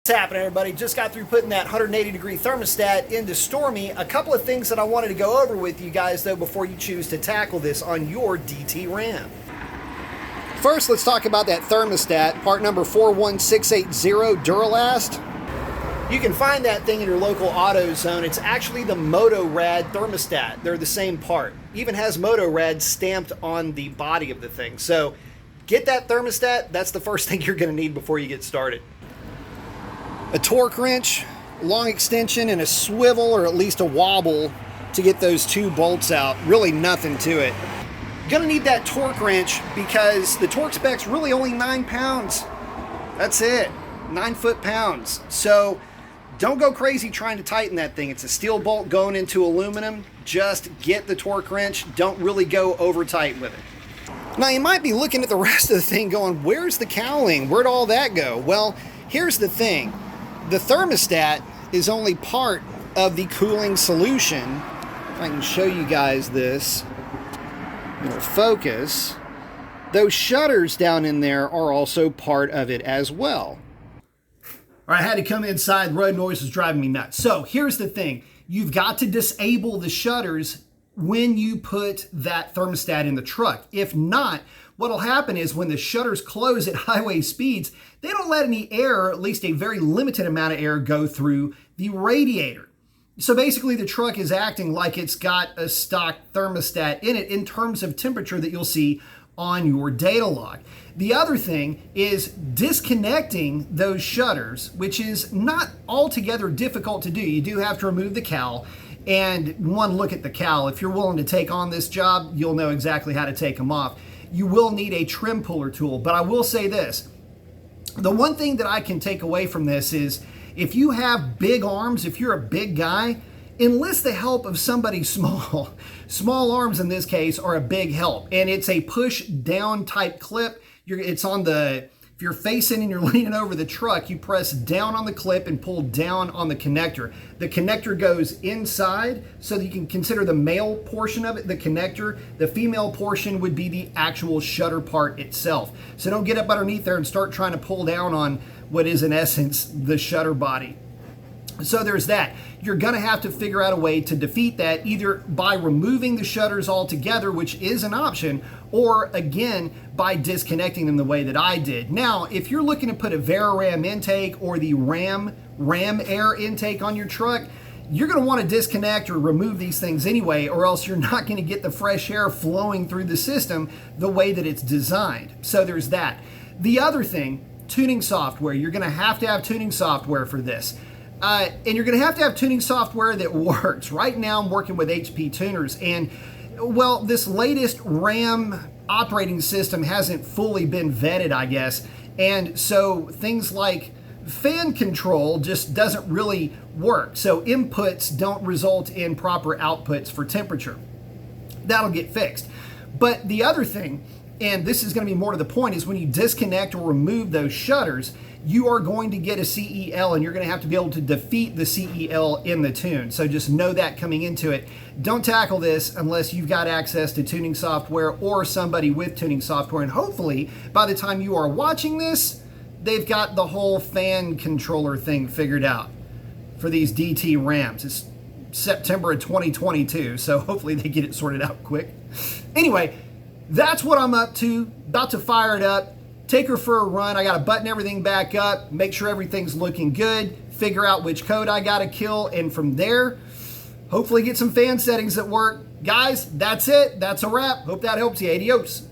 What's happening, everybody? Just got through putting that 180-degree thermostat into Stormy. A couple of things that I wanted to go over with you guys, though, before you choose to tackle this on your DT RAM. First, let's talk about that thermostat, part number 41680 Duralast. You can find that thing in your local AutoZone. It's actually the MotoRad thermostat. They're the same part. Even has MotoRad stamped on the body of the thing. So get that thermostat. That's the first thing you're going to need before you get started. A torque wrench, long extension, and a swivel or at least a wobble to get those two bolts out. Really nothing to it. Gonna need that torque wrench because the torque spec's really only 9 pounds. That's it, 9 foot-pounds. So don't go crazy trying to tighten that thing. It's a steel bolt going into aluminum. Just get the torque wrench. Don't really go over tight with it. Now you might be looking at the rest of the thing going, where's the cowling? Where'd all that go? Well, here's the thing. The thermostat is only part of the cooling solution. If I can show you guys this, it'll focus. Those shutters down in there are also part of it as well. All right, I had to come inside. Road noise was driving me nuts. So here's the thing. You've got to disable the shutters when you put that thermostat in the truck. If not, what'll happen is when the shutters close at highway speeds, they don't let any air, or at least a very limited amount of air, go through the radiator. So basically the truck is acting like it's got a stock thermostat in it in terms of temperature that you'll see on your data log. The other thing is disconnecting those shutters, which is not altogether difficult to do. You do have to remove the cowl. And one look at the cowl. If you're willing to take on this job, you'll know exactly how to take them off. You will need a trim puller tool, but I will say this. The one thing that I can take away from this is if you have big arms, if you're a big guy, enlist the help of somebody small. Small arms in this case are a big help, and it's a push down type clip. It's on the, if you're facing and you're leaning over the truck, you press down on the clip and pull down on the connector. The connector goes inside, so that you can consider the male portion of it the connector. The female portion would be the actual shutter part itself. So don't get up underneath there and start trying to pull down on what is in essence the shutter body. So there's that. You're going to have to figure out a way to defeat that either by removing the shutters altogether, which is an option, or again, by disconnecting them the way that I did. Now, if you're looking to put a VariRam intake or the Ram Air intake on your truck, you're going to want to disconnect or remove these things anyway, or else you're not going to get the fresh air flowing through the system the way that it's designed. So there's that. The other thing, tuning software. You're going to have tuning software for this. And you're going to have tuning software that works. Right now I'm working with HP tuners, and well, this latest RAM operating system hasn't fully been vetted, I guess. And so things like fan control just doesn't really work. So inputs don't result in proper outputs for temperature. That'll get fixed. But the other thing, and this is going to be more to the point, is when you disconnect or remove those shutters, you are going to get a CEL, and you're going to have to be able to defeat the CEL in the tune. So just know that coming into it. Don't tackle this unless you've got access to tuning software or somebody with tuning software. And hopefully, by the time you are watching this, they've got the whole fan controller thing figured out for these DT RAMs. It's September of 2022, so hopefully they get it sorted out quick. Anyway, that's what I'm up to. About to fire it up. Take her for a run. I got to button everything back up, make sure everything's looking good, figure out which code I got to kill, and from there, hopefully get some fan settings that work. Guys, that's it. That's a wrap. Hope that helps you. Adios.